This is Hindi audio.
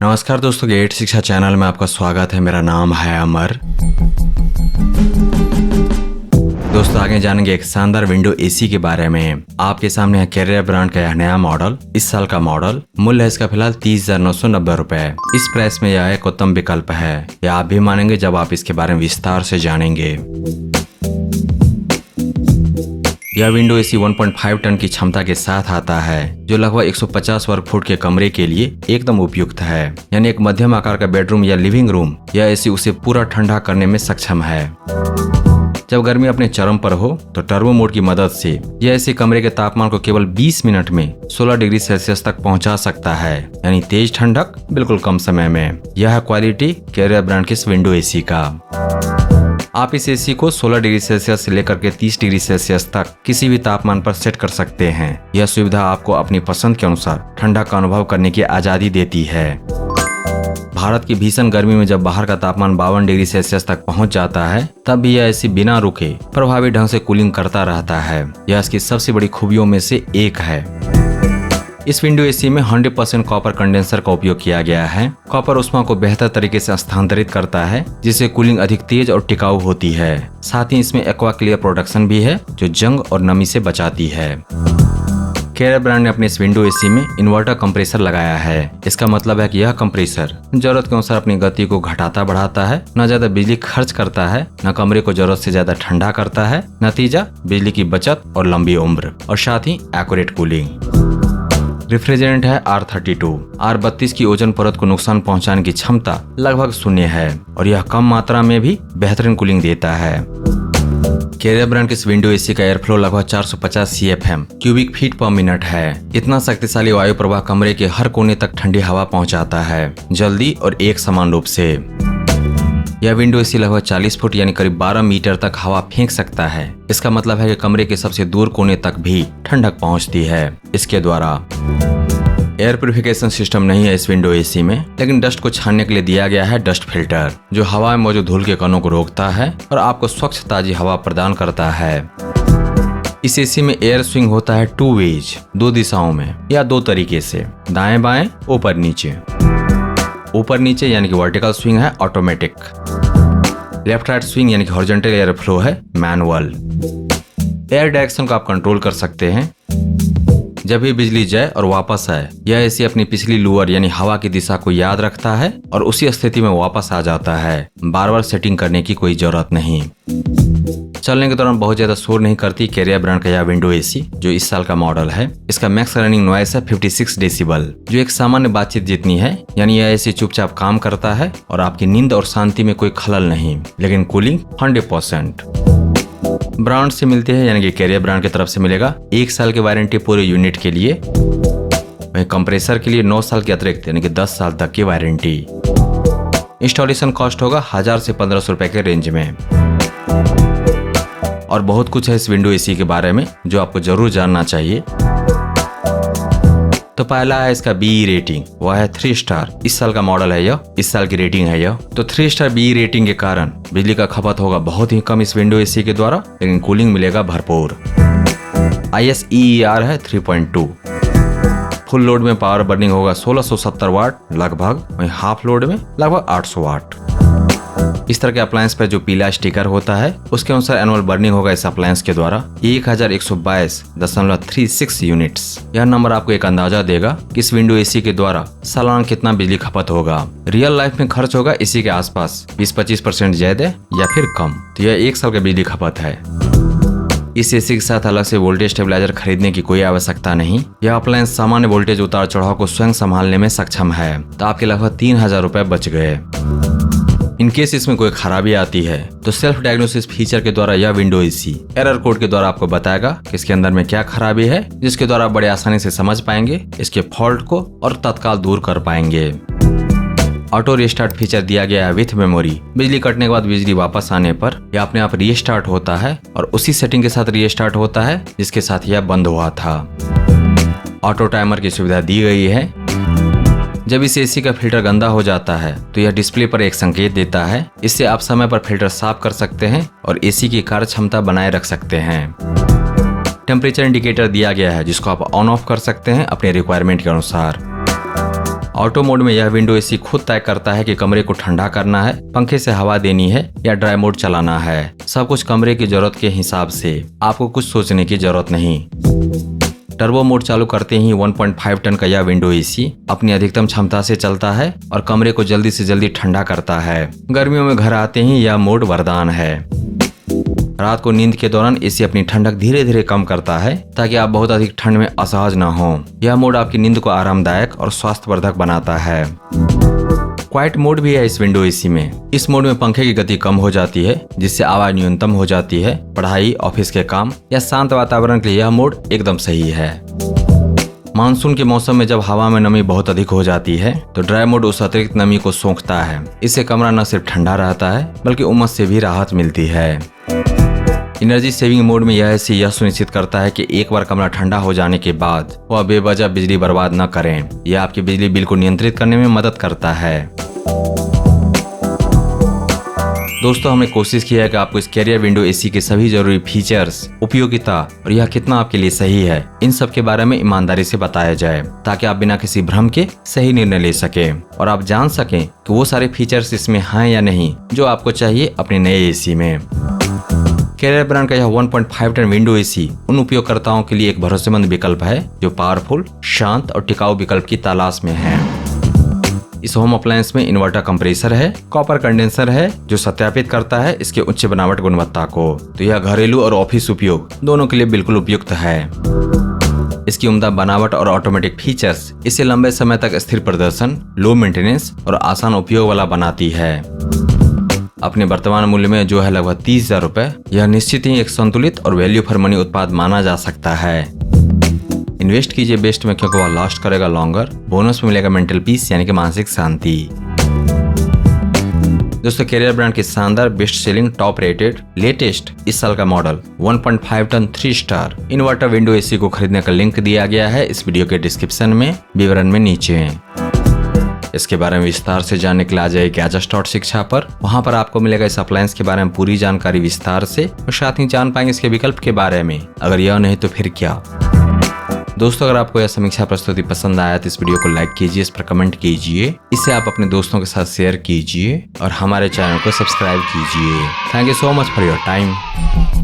नमस्कार दोस्तों, गेट शिक्षा चैनल में आपका स्वागत है। मेरा नाम है अमर। दोस्तों आगे जानेंगे एक शानदार विंडो एसी के बारे में। आपके सामने है कैरियर ब्रांड का यह नया मॉडल, इस साल का मॉडल। मूल्य है इसका फिलहाल 30,990 रुपए। इस प्राइस में यह एक उत्तम विकल्प है, यह आप भी मानेंगे जब आप इसके बारे में विस्तार से जानेंगे। यह विंडो एसी 1.5 टन की क्षमता के साथ आता है, जो लगभग 150 वर्ग फुट के कमरे के लिए एकदम उपयुक्त है। यानी एक मध्यम आकार का बेडरूम या लिविंग रूम, यह एसी उसे पूरा ठंडा करने में सक्षम है। जब गर्मी अपने चरम पर हो तो टर्बो मोड की मदद से यह एसी कमरे के तापमान को केवल 20 मिनट में 16 डिग्री सेल्सियस तक पहुंचा सकता है, यानी तेज ठंडक बिल्कुल कम समय में। यह है क्वालिटी कैरियर ब्रांड के इस विंडो एसी का। आप इस एसी को 16 डिग्री सेल्सियस से लेकर के 30 डिग्री सेल्सियस तक किसी भी तापमान पर सेट कर सकते हैं। यह सुविधा आपको अपनी पसंद के अनुसार ठंडा का अनुभव करने की आजादी देती है। भारत की भीषण गर्मी में जब बाहर का तापमान 52 डिग्री सेल्सियस तक पहुंच जाता है, तब भी यह एसी बिना रुके प्रभावी ढंग से कूलिंग करता रहता है। यह इसकी सबसे बड़ी खूबियों में से एक है। इस विंडो एसी में 100% कॉपर कंडेंसर का उपयोग किया गया है। कॉपर ऊष्मा को बेहतर तरीके से स्थानांतरित करता है, जिससे कूलिंग अधिक तेज और टिकाऊ होती है। साथ ही इसमें एक्वा क्लियर प्रोडक्शन भी है, जो जंग और नमी से बचाती है। कैरियर ब्रांड ने अपने इस विंडो एसी में इन्वर्टर कंप्रेसर लगाया है। इसका मतलब है कि यह कंप्रेसर जरूरत के अनुसार अपनी गति को घटाता बढ़ाता है, न ज्यादा बिजली खर्च करता है, न कमरे को जरूरत से ज्यादा ठंडा करता है। नतीजा बिजली की बचत और लंबी उम्र, और साथ ही एक्यूरेट कूलिंग। रेफ्रिजरेंट है R32। R32 की ओजोन परत को नुकसान पहुंचाने की क्षमता लगभग शून्य है, और यह कम मात्रा में भी बेहतरीन कूलिंग देता है। कैरियर ब्रांड के इस विंडो एसी का एयर फ्लो लगभग 450 CFM क्यूबिक फीट पर मिनट है। इतना शक्तिशाली वायु प्रवाह कमरे के हर कोने तक ठंडी हवा पहुंचाता है, जल्दी और एक समान रूप से। यह विंडो एसी लगभग 40 फुट यानी करीब 12 मीटर तक हवा फेंक सकता है। इसका मतलब है कि कमरे के सबसे दूर कोने तक भी ठंडक पहुंचती है। इसके द्वारा एयर प्यूरिफिकेशन सिस्टम नहीं है इस विंडो एसी में, लेकिन डस्ट को छानने के लिए दिया गया है डस्ट फिल्टर, जो हवा में मौजूद धूल के कणों को रोकता है और आपको स्वच्छ ताजी हवा प्रदान करता है। इस एसी में एयर स्विंग होता है 2 वेज, 2 दिशाओं में या 2 तरीके से, दाएं बाएं, ऊपर नीचे। ऊपर नीचे यानी कि वर्टिकल स्विंग है ऑटोमेटिक। लेफ्ट राइट स्विंग यानी कि हॉरिजॉन्टल एयर फ्लो है मैनुअल। एयर डायरेक्शन को आप कंट्रोल कर सकते हैं। जब भी बिजली जाए और वापस आए, यह एसी अपनी पिछली लूअर यानी हवा की दिशा को याद रखता है और उसी स्थिति में वापस आ जाता है। बार बार सेटिंग करने की कोई जरूरत नहीं। चलने के दौरान बहुत ज्यादा शोर नहीं करती कैरियर ब्रांड का यह विंडो एसी, जो इस साल का मॉडल है। इसका मैक्स रनिंग नॉइस है 56 डेसिबल, जो एक सामान्य बातचीत जितनी है। यानी यह एसी चुपचाप काम करता है और आपकी नींद और शांति में कोई खलल नहीं। लेकिन कूलिंग 100% ब्रांड से मिलती है, यानी कि कैरियर ब्रांड की तरफ से मिलेगा। 1 साल की वारंटी पूरे यूनिट के लिए, वहीं कंप्रेसर के लिए 9 साल के अतिरिक्त यानी कि 10 साल तक की वारंटी। इंस्टॉलेशन कॉस्ट होगा 1000 से 1500 रुपए के रेंज में। और बहुत कुछ है इस विंडो एसी के बारे में जो आपको जरूर जानना चाहिए। तो पहला है इसका BE रेटिंग, वह है 3 स्टार। इस साल का मॉडल है यह, इस साल की रेटिंग है यह। तो 3 स्टार BE रेटिंग के कारण बिजली का खपत होगा बहुत ही कम इस विंडो एसी के द्वारा, लेकिन कूलिंग मिलेगा भरपूर। ISEER है 3.2। फुल लोड में पावर बर्निंग होगा 1670 वाट लगभग, वहीं हाफ लोड में लगभग 800 वाट। इस तरह के अप्लायंस पर जो पीला स्टिकर होता है, उसके अनुसार एनुअल बर्निंग होगा इस अप्लायंस के द्वारा 1122.36 यूनिट्स। यह नंबर आपको एक अंदाजा देगा कि इस विंडो एसी के द्वारा सालाना कितना बिजली खपत होगा। रियल लाइफ में खर्च होगा इसी के आसपास 20-25% ज्यादा या फिर कम। तो यह 1 साल का बिजली खपत है। इस एसी के साथ अलग से वोल्टेज स्टेबलाइजर खरीदने की कोई आवश्यकता नहीं। यह अप्लायंस सामान्य वोल्टेज उतार चढ़ाव को स्वयं संभालने में सक्षम है। तो आपके लगभग 3000 रुपए बच गए। इन केस इसमें कोई खराबी आती है तो सेल्फ डायग्नोसिस फीचर के द्वारा यह विंडो एसी एरर कोड के द्वारा आपको बताएगा कि इसके अंदर में क्या खराबी है, जिसके द्वारा आप बड़े आसानी से समझ पाएंगे इसके फॉल्ट को और तत्काल दूर कर पाएंगे। ऑटो रीस्टार्ट फीचर दिया गया है विथ मेमोरी। बिजली कटने के बाद बिजली वापस आने पर यह अपने आप रीस्टार्ट होता है और उसी सेटिंग के साथ रीस्टार्ट होता है जिसके साथ यह बंद हुआ था। ऑटो टाइमर की सुविधा दी गई है। जब इस एसी का फिल्टर गंदा हो जाता है तो यह डिस्प्ले पर एक संकेत देता है। इससे आप समय पर फिल्टर साफ कर सकते हैं और एसी की कार्य क्षमता बनाए रख सकते हैं। टेम्परेचर इंडिकेटर दिया गया है जिसको आप ऑन ऑफ कर सकते हैं अपने रिक्वायरमेंट के अनुसार। ऑटो मोड में यह विंडो एसी खुद तय करता है कि कमरे को ठंडा करना है, पंखे से हवा देनी है या ड्राई मोड चलाना है। सब कुछ कमरे की जरूरत के हिसाब से, आपको कुछ सोचने की जरूरत नहीं। टर्बो मोड चालू करते ही 1.5 टन का यह विंडो एसी अपनी अधिकतम क्षमता से चलता है और कमरे को जल्दी से जल्दी ठंडा करता है। गर्मियों में घर आते ही यह मोड वरदान है। रात को नींद के दौरान एसी अपनी ठंडक धीरे धीरे कम करता है ताकि आप बहुत अधिक ठंड में असहज न हो। यह मोड आपकी नींद को आरामदायक और स्वास्थ्यवर्धक बनाता है। क्वाइट मोड भी है इस विंडो एसी में। इस मोड में पंखे की गति कम हो जाती है जिससे आवाज न्यूनतम हो जाती है। पढ़ाई, ऑफिस के काम या शांत वातावरण के लिए यह मोड एकदम सही है। मानसून के मौसम में जब हवा में नमी बहुत अधिक हो जाती है तो ड्राई मोड उस अतिरिक्त नमी को सोखता है। इससे कमरा न सिर्फ ठंडा रहता है बल्कि उमस से भी राहत मिलती है। एनर्जी सेविंग मोड में यह एसी यह सुनिश्चित करता है कि एक बार कमरा ठंडा हो जाने के बाद वह बेवजह बिजली बर्बाद न करें। यह आपकी बिजली बिल को नियंत्रित करने में मदद करता है। दोस्तों, हमने कोशिश की है कि आपको इस कैरियर विंडो एसी के सभी जरूरी फीचर्स, उपयोगिता और यह कितना आपके लिए सही है, इन सब के बारे में ईमानदारी से बताया जाए ताकि आप बिना किसी भ्रम के सही निर्णय ले सकें और आप जान सकें कि वो सारे फीचर्स इसमें हैं या नहीं जो आपको चाहिए अपने नए एसी में। कैरियर ब्रांड का यह 1.5 टन विंडो एसी उन उपयोगकर्ताओं के लिए एक भरोसेमंद विकल्प है जो पावरफुल, शांत और टिकाऊ विकल्प की तलाश में हैं। इस होम अप्लायंस में इन्वर्टर कंप्रेसर है, कॉपर कंडेंसर है जो सत्यापित करता है इसके उच्च बनावट गुणवत्ता को। तो यह घरेलू और ऑफिस उपयोग दोनों के लिए बिल्कुल उपयुक्त है। इसकी उम्दा बनावट और ऑटोमेटिक फीचर्स इसे लंबे समय तक स्थिर प्रदर्शन, लो मेंटेनेंस और आसान उपयोग वाला बनाती है। अपने वर्तमान मूल्य में जो है लगभग 30,000 रुपए, यह निश्चित ही एक संतुलित और वैल्यू फॉर मनी उत्पाद माना जा सकता है। इन्वेस्ट कीजिए बेस्ट में क्योंकि वह लास्ट करेगा लॉन्गर। बोनस में मिलेगा मेंटल पीस यानी कि मानसिक शांति। दोस्तों, कैरियर ब्रांड की शानदार, best selling, top rated, latest इस साल का model 1.5 ton 3 star inverter window AC को खरीदने का लिंक दिया गया है इस वीडियो के डिस्क्रिप्शन में, विवरण में नीचे। इसके बारे में विस्तार से जानने के लिए आ जाइए Gadgets.शिक्षा पर। वहां पर आपको मिलेगा इस अप्लायंस के बारे में पूरी जानकारी विस्तार से और साथ ही जान पाएंगे इसके विकल्प के बारे में। अगर यह नहीं तो फिर क्या। दोस्तों, अगर आपको यह समीक्षा प्रस्तुति पसंद आया तो इस वीडियो को लाइक कीजिए, इस पर कमेंट कीजिए, इसे आप अपने दोस्तों के साथ शेयर कीजिए और हमारे चैनल को सब्सक्राइब कीजिए। Thank you so much for your time.